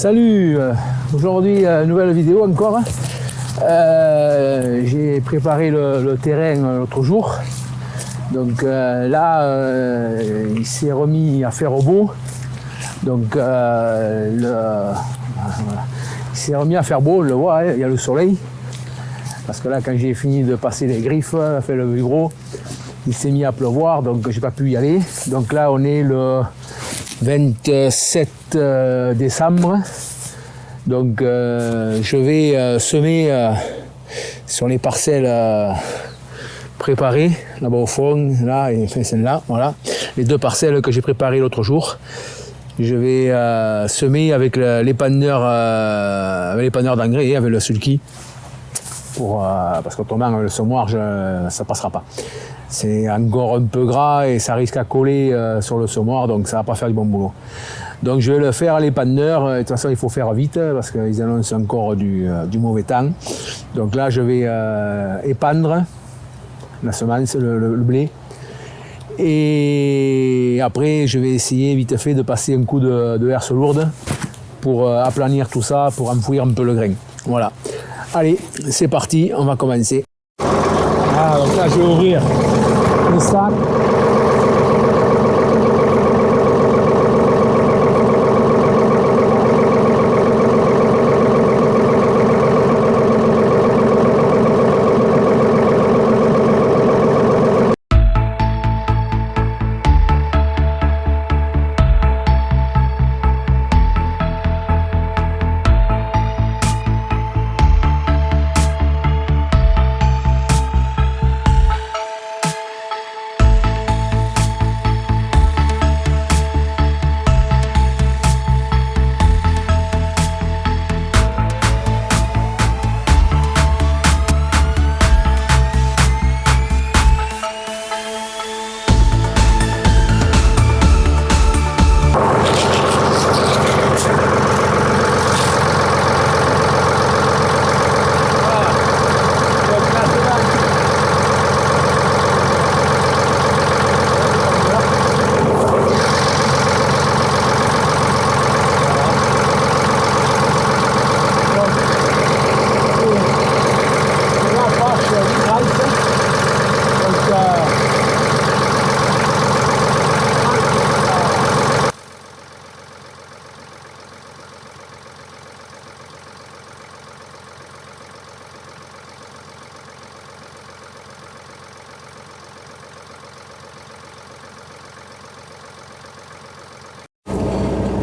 Salut, aujourd'hui nouvelle vidéo encore. J'ai préparé le terrain l'autre jour. Donc là, il s'est remis à faire beau. Donc il s'est remis à faire beau, on le voit, hein, il y a le soleil. Parce que là, quand j'ai fini de passer les griffes, fait le gros, il s'est mis à pleuvoir, donc j'ai pas pu y aller. Donc là, on est le 27 décembre. Donc je vais semer sur les parcelles préparées, là-bas au fond, là et enfin celle-là, voilà. Les deux parcelles que j'ai préparées l'autre jour. Je vais semer avec l'épanneur d'engrais, avec le sulky. Parce qu'autrement, le semoir, ça passera pas. C'est encore un peu gras et ça risque à coller sur le semoir, donc ça va pas faire du bon boulot. Donc je vais le faire à l'épanneur. De toute façon, il faut faire vite parce qu'ils annoncent encore du mauvais temps. Donc là, je vais épandre la semence, le blé. Et après, je vais essayer vite fait de passer un coup de herse lourde pour aplanir tout ça, pour enfouir un peu le grain. Voilà. Allez, c'est parti, on va commencer. Ah, donc là, je vais ouvrir le sac.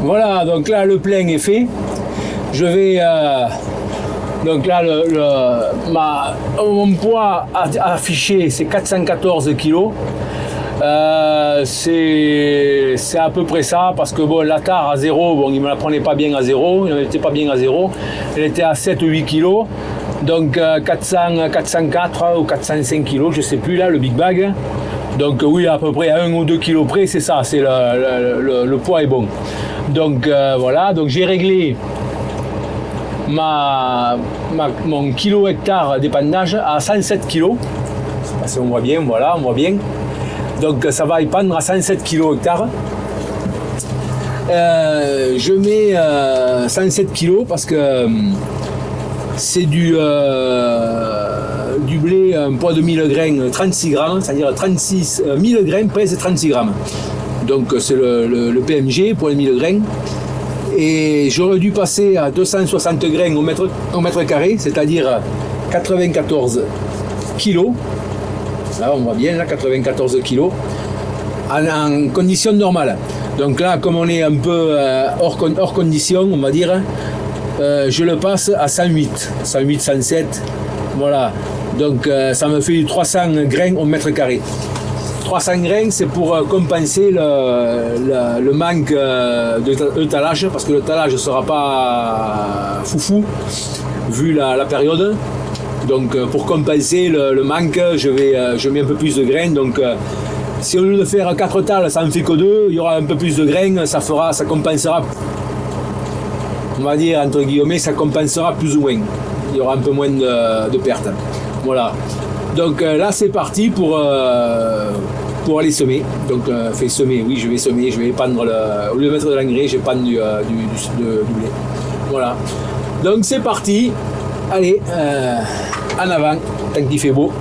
Voilà, donc là le plein est fait. Je vais donc là mon poids affiché c'est 414 kg. C'est à peu près ça parce que bon, la tare à zéro, bon, il ne me la prenait pas bien à zéro, il n'était pas bien à zéro, elle était à 7-8 kg, donc 404 ou 405 kg, je sais plus là, le big bag. Donc oui, à peu près à 1 ou 2 kg près, c'est ça, c'est le poids est bon. Donc voilà, donc j'ai réglé mon kilo hectare d'épandage à 107 kg. Si on voit bien, voilà, on voit bien. Donc ça va épandre à 107 kg hectare. Je mets 107 kg parce que c'est du blé, un poids de 1000 grains, 36 grammes, c'est-à-dire 1000 grains pèse 36 grammes. Donc c'est le PMG pour les 1000 grains. Et j'aurais dû passer à 260 grains au mètre carré, c'est-à-dire 94 kg. Là on voit bien, là 94 kg en conditions normales. Donc là, comme on est un peu hors condition, on va dire, je le passe à 108, 107, voilà. Donc ça me fait 300 grains au mètre carré. 300 grains, c'est pour compenser le manque de talage, parce que le talage ne sera pas foufou, vu la période. Donc pour compenser le manque, je mets un peu plus de grains. Donc si au lieu de faire 4 tales, ça en fait que 2, il y aura un peu plus de grains, ça compensera, on va dire entre guillemets, ça compensera plus ou moins. Il y aura un peu moins de pertes. Voilà. Donc là c'est parti pour aller semer. Donc semer, oui je vais semer, je vais épandre, au lieu de mettre de l'engrais, j'épandre du blé. Voilà. Donc c'est parti. Allez, en avant, tant qu'il fait beau.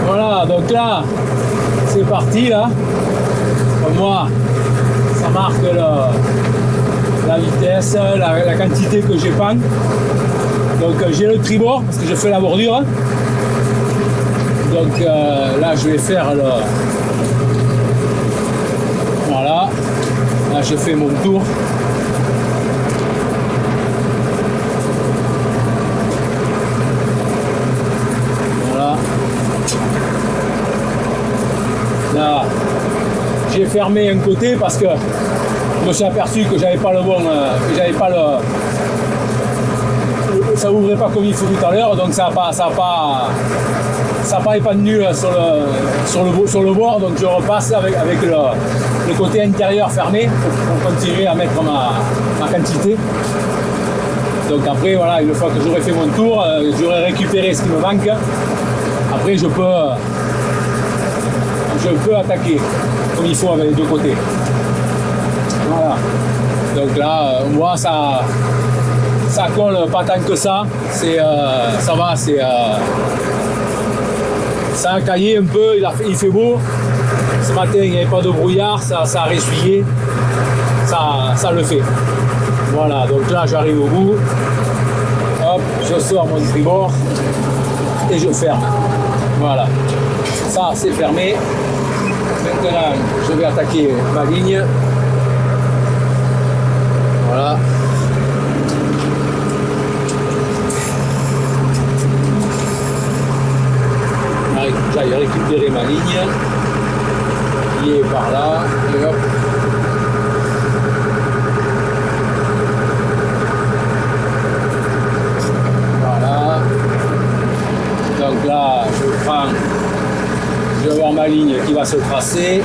Voilà, donc là, c'est parti là. Pour moi, ça marque la vitesse, la quantité que j'épand. Donc j'ai le tribord parce que je fais la bordure. Donc là je vais faire le... Voilà. Là je fais mon tour. Voilà. Là j'ai fermé un côté parce que je me suis aperçu que j'avais pas le bon, que j'avais pas le, ça ouvrait pas comme il faut tout à l'heure, donc ça n'a pas épandu sur le bord, donc je repasse avec le côté intérieur fermé pour continuer à mettre ma quantité. Donc après voilà, une fois que j'aurai fait mon tour, j'aurai récupéré ce qui me manque. Après je peux attaquer comme il faut avec les deux côtés. Voilà. Donc là, moi ça colle pas tant que ça. Ça va, ça a caillé un peu, il fait beau. Ce matin il n'y avait pas de brouillard, ça a ressuyé. Ça le fait. Voilà, donc là j'arrive au bout. Hop, je sors mon tribord et je ferme. Voilà. Ça c'est fermé. Maintenant je vais attaquer ma ligne. Voilà. J'aille récupérer ma ligne qui est par là et hop. Voilà. Donc là je vais voir ma ligne qui va se tracer.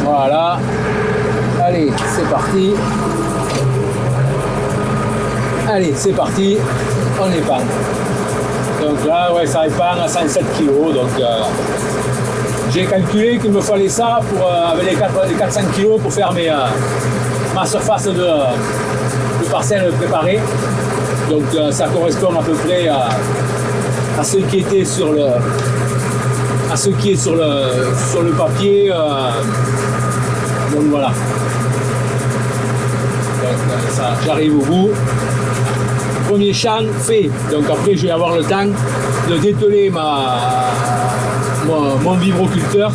Voilà. Allez, c'est parti. Allez, c'est parti. On épand. Donc là, ouais, ça épand à 107 kg. Donc j'ai calculé qu'il me fallait ça pour, avec les 400 kg pour faire ma surface de parcelle préparée. Donc ça correspond à peu près à ce qui était sur le papier. Donc voilà. Donc ça, j'arrive au bout. Premier champ fait, donc après je vais avoir le temps de dételer mon vibroculteur,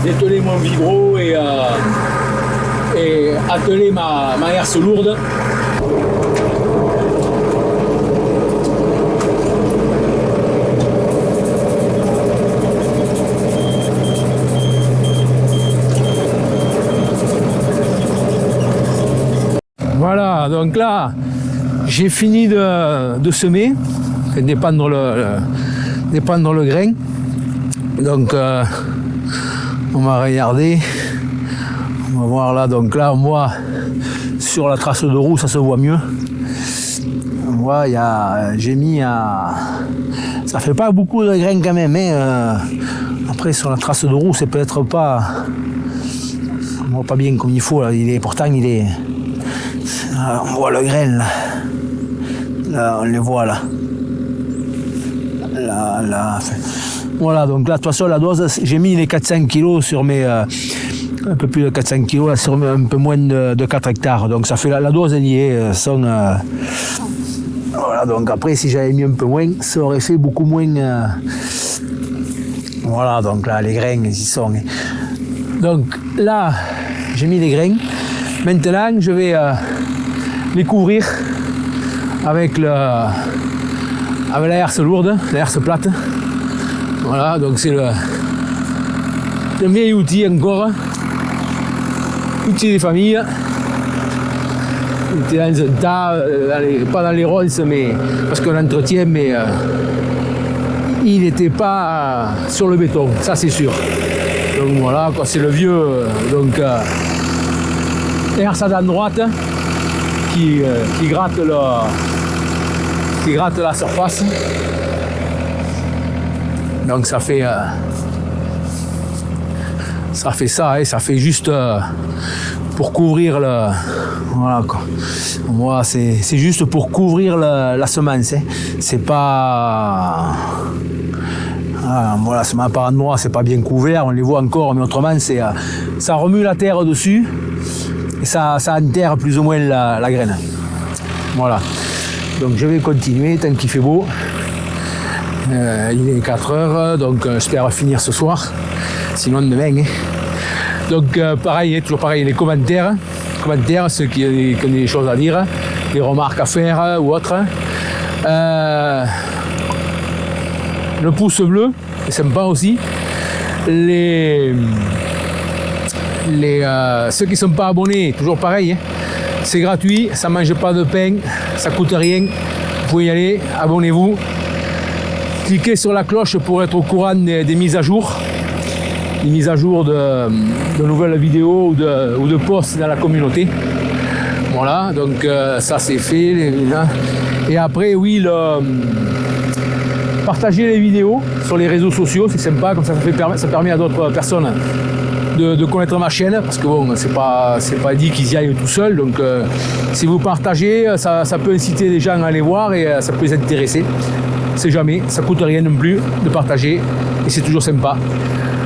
dételer mon vibro et atteler ma herse lourde. Voilà, donc là, j'ai fini de semer, d'épandre le grain. Donc, on va regarder. On va voir là. Donc là, on voit sur la trace de roue, ça se voit mieux. On voit, j'ai mis à... Ça fait pas beaucoup de grains quand même. Hein. Après, sur la trace de roue, c'est peut-être pas... On voit pas bien comme il faut. Là. Pourtant, il est... Alors, on voit le grain là. Là, on les voit là. Là. Voilà, donc là, de toute façon, la dose, j'ai mis les 400 kg sur mes... un peu plus de 400 kg, là, sur un peu moins de 4 hectares. Donc ça fait la dose, elle y est. Voilà, donc après, si j'avais mis un peu moins, ça aurait fait beaucoup moins... Voilà, donc là, les grains, ils y sont. Donc là, j'ai mis les grains. Maintenant, je vais les couvrir avec la herse lourde, la herse plate. Voilà, donc c'est un vieil outil encore. Outil des familles. Il était dans un tas, pas dans les ronces, mais parce qu'on l'entretient, mais il n'était pas sur le béton, ça c'est sûr. Donc voilà, c'est le vieux, donc herse à dents droite qui gratte la surface. Donc ça fait ça, hein, ça fait juste pour couvrir le... Voilà quoi. Voilà, c'est juste pour couvrir la semence. Hein. C'est pas... Voilà, ce par endroit, c'est pas bien couvert, on les voit encore, mais autrement, ça remue la terre dessus et ça enterre plus ou moins la graine. Voilà. Donc je vais continuer tant qu'il fait beau. Il est 4 heures, donc j'espère finir ce soir, sinon demain. Hein. Donc pareil, toujours pareil, les commentaires, ceux qui ont des choses à dire, des remarques à faire ou autre. Le pouce bleu, c'est sympa aussi. Ceux qui ne sont pas abonnés, toujours pareil, hein. C'est gratuit, ça ne mange pas de pain, ça ne coûte rien. Vous pouvez y aller, abonnez-vous. Cliquez sur la cloche pour être au courant des mises à jour. Les mises à jour de nouvelles vidéos ou de posts dans la communauté. Voilà, donc ça c'est fait. Et après, oui, partager les vidéos sur les réseaux sociaux, c'est sympa, comme ça permet à d'autres personnes de connaître ma chaîne, parce que bon, c'est pas dit qu'ils y aillent tout seuls, donc si vous partagez, ça peut inciter les gens à aller voir et ça peut les intéresser. C'est jamais, ça coûte rien non plus de partager et c'est toujours sympa.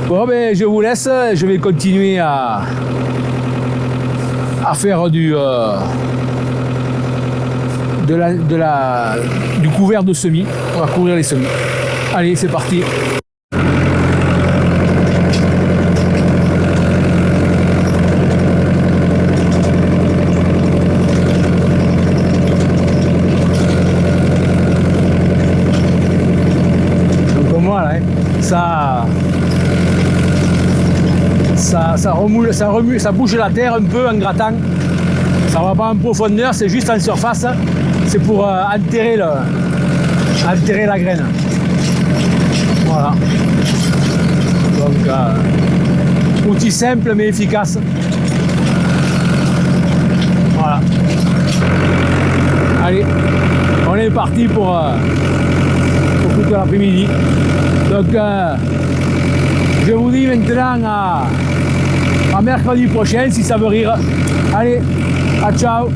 Bon ben je vous laisse, je vais continuer à faire du couvert de semis. On va couvrir les semis. Allez, c'est parti. Donc voilà, hein, ça remue, ça bouge la terre un peu en grattant. Ça va pas en profondeur, c'est juste en surface. C'est pour enterrer la graine. Voilà. Donc, outil simple mais efficace. Voilà. Allez, on est parti pour toute l'après-midi. Donc, je vous dis maintenant à mercredi prochain si ça veut rire. Allez, à ciao.